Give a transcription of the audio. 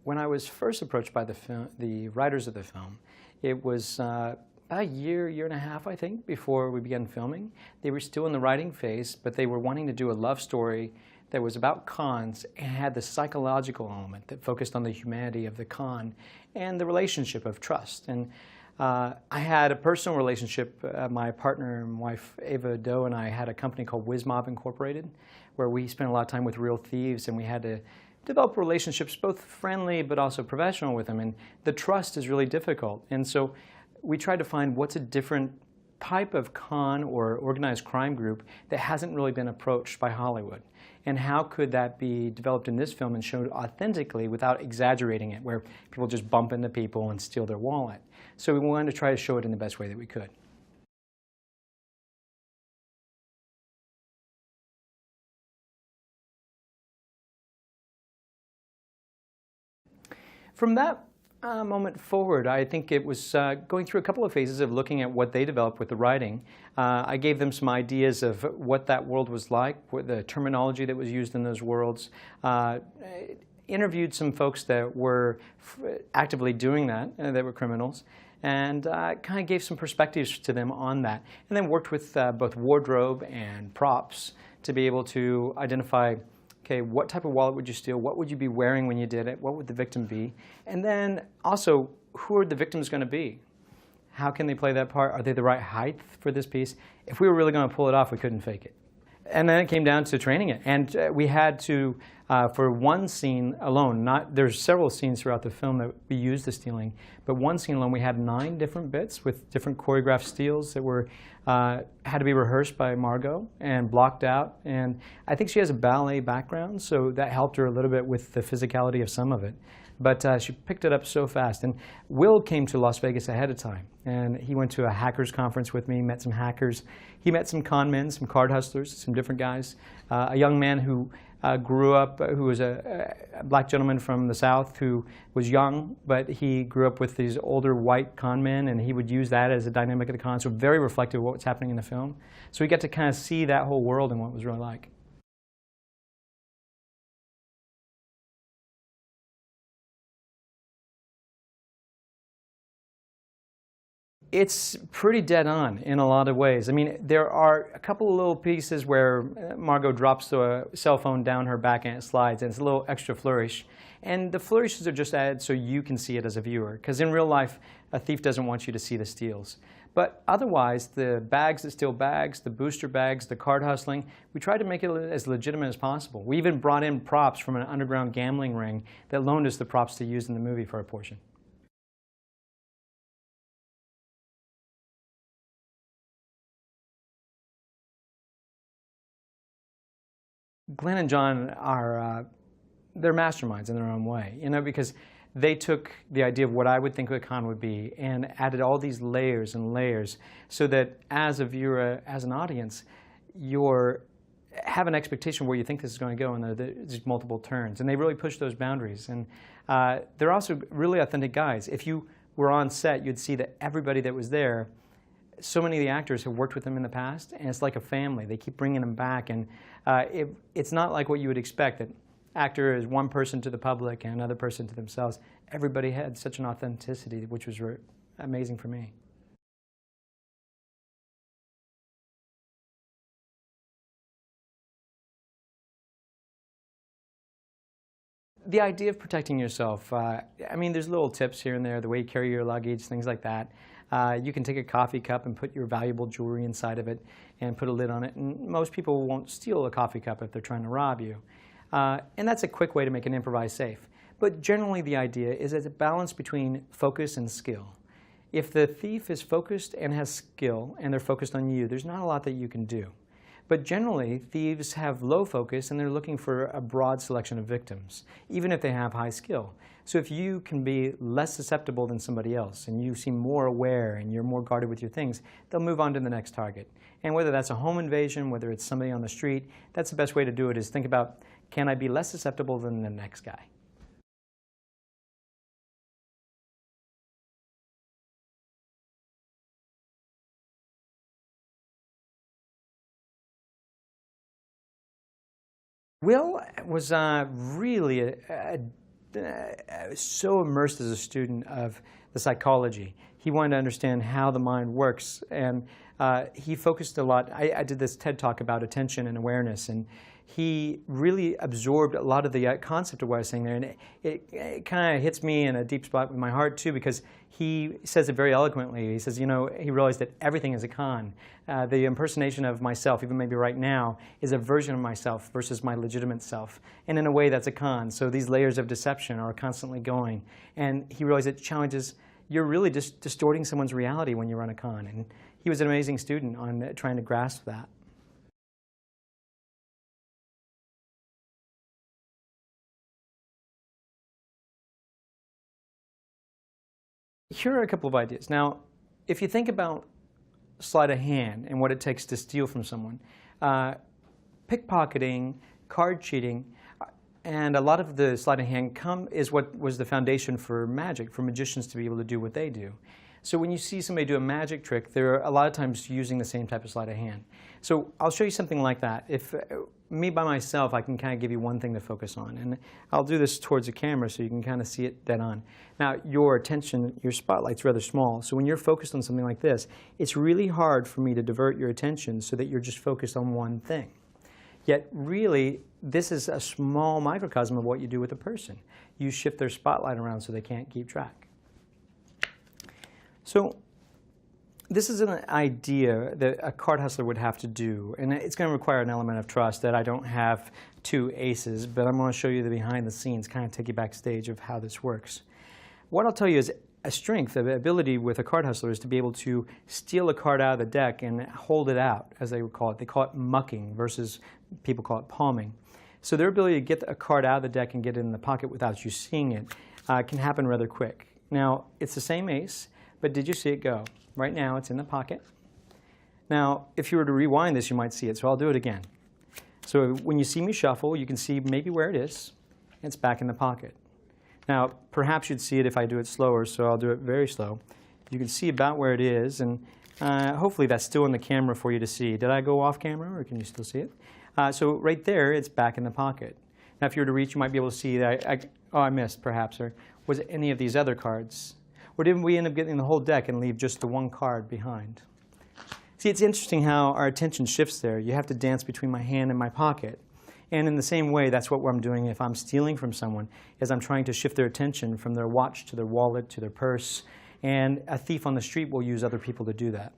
When I was first approached by the writers of the film, it was about a year and a half, I think, before we began filming. They were still in the writing phase, but they were wanting to do a love story that was about cons and had the psychological element that focused on the humanity of the con and the relationship of trust. And I had a personal relationship. My partner and wife, Ava Doe, and I had a company called WizMob Incorporated, where we spent a lot of time with real thieves, and we had to develop relationships, both friendly but also professional with them. And the trust is really difficult. And so we tried to find what's a different type of con or organized crime group that hasn't really been approached by Hollywood. And how could that be developed in this film and showed authentically without exaggerating it, where people just bump into people and steal their wallet. So we wanted to try to show it in the best way that we could. From that moment forward, I think it was going through a couple of phases of looking at what they developed with the writing. I gave them some ideas of what that world was like, what the terminology that was used in those worlds. Interviewed some folks that were actively doing that, that were criminals, and kind of gave some perspectives to them on that. And then worked with both wardrobe and props to be able to identify, okay, what type of wallet would you steal? What would you be wearing when you did it? What would the victim be? And then also, who are the victims going to be? How can they play that part? Are they the right height for this piece? If we were really going to pull it off, we couldn't fake it. And then it came down to training it. And we had to, for one scene alone, there's several scenes throughout the film that we used the stealing, but one scene alone we had 9 different bits with different choreographed steals that were, had to be rehearsed by Margot and blocked out. And I think she has a ballet background, so that helped her a little bit with the physicality of some of it. But she picked it up so fast. And Will came to Las Vegas ahead of time. And he went to a hackers conference with me, met some hackers. He met some con men, some card hustlers, some different guys. A young man who grew up, who was a black gentleman from the South who was young, but he grew up with these older white con men, and he would use that as a dynamic of the con. So very reflective of what's happening in the film. So we got to kind of see that whole world and what it was really like. It's pretty dead on in a lot of ways. I mean, there are a couple of little pieces where Margot drops the cell phone down her back and it slides, and it's a little extra flourish. And the flourishes are just added so you can see it as a viewer, because in real life, a thief doesn't want you to see the steals. But otherwise, the bags that steal bags, the booster bags, the card hustling, we try to make it as legitimate as possible. We even brought in props from an underground gambling ring that loaned us the props to use in the movie for a portion. Glenn and John are they're masterminds in their own way, you know, because they took the idea of what I would think a con would be and added all these layers and layers so that as a viewer, as an audience, you have an expectation where you think this is going to go, and there's multiple turns. And they really push those boundaries. And they're also really authentic guys. If you were on set, you'd see that everybody that was there, so many of the actors have worked with them in the past, and it's like a family. They keep bringing them back, and it's not like what you would expect, that actor is one person to the public and another person to themselves. Everybody had such an authenticity, which was amazing for me. The idea of protecting yourself, I mean, there's little tips here and there, the way you carry your luggage, things like that. You can take a coffee cup and put your valuable jewelry inside of it and put a lid on it. And most people won't steal a coffee cup if they're trying to rob you. And that's a quick way to make an improvised safe. But generally the idea is it's a balance between focus and skill. If the thief is focused and has skill and they're focused on you, there's not a lot that you can do. But generally, thieves have low focus and they're looking for a broad selection of victims, even if they have high skill. So if you can be less susceptible than somebody else and you seem more aware and you're more guarded with your things, they'll move on to the next target. And whether that's a home invasion, whether it's somebody on the street, that's the best way to do it, is think about, can I be less susceptible than the next guy? Will was really a so immersed as a student of the psychology. He wanted to understand how the mind works, and he focused a lot. I did this TED Talk about attention and awareness, and he really absorbed a lot of the concept of what I was saying there, and it kind of hits me in a deep spot with my heart too, because he says it very eloquently. He says, you know, he realized that everything is a con. The impersonation of myself, even maybe right now, is a version of myself versus my legitimate self. And in a way, that's a con. So these layers of deception are constantly going. And he realized it challenges, you're really just distorting someone's reality when you run a con. And he was an amazing student on trying to grasp that. Here are a couple of ideas. Now, if you think about sleight of hand and what it takes to steal from someone, pickpocketing, card cheating, and a lot of the sleight of hand is what was the foundation for magic, for magicians to be able to do what they do. So when you see somebody do a magic trick, they're a lot of times using the same type of sleight of hand. So I'll show you something like that. If me by myself, I can kind of give you one thing to focus on. And I'll do this towards the camera so you can kind of see it dead on. Now, your attention, your spotlight's rather small. So when you're focused on something like this, it's really hard for me to divert your attention so that you're just focused on one thing. Yet really, this is a small microcosm of what you do with a person. You shift their spotlight around so they can't keep track. So this is an idea that a card hustler would have to do, and it's going to require an element of trust that I don't have two aces, but I'm going to show you the behind the scenes, kind of take you backstage of how this works. What I'll tell you is a strength, an ability with a card hustler is to be able to steal a card out of the deck and hold it out, as they would call it. They call it mucking versus people call it palming. So their ability to get a card out of the deck and get it in the pocket without you seeing it can happen rather quick. Now, it's the same ace, but did you see it go? Right now, it's in the pocket. Now, if you were to rewind this, you might see it, so I'll do it again. So when you see me shuffle, you can see maybe where it is. It's back in the pocket. Now, perhaps you'd see it if I do it slower, so I'll do it very slow. You can see about where it is, and hopefully that's still in the camera for you to see. Did I go off camera, or can you still see it? So right there, it's back in the pocket. Now, if you were to reach, you might be able to see that I missed, perhaps, or was it any of these other cards? Or didn't we end up getting the whole deck and leave just the one card behind? See, it's interesting how our attention shifts there. You have to dance between my hand and my pocket. And in the same way, that's what I'm doing if I'm stealing from someone, is I'm trying to shift their attention from their watch to their wallet to their purse. And a thief on the street will use other people to do that.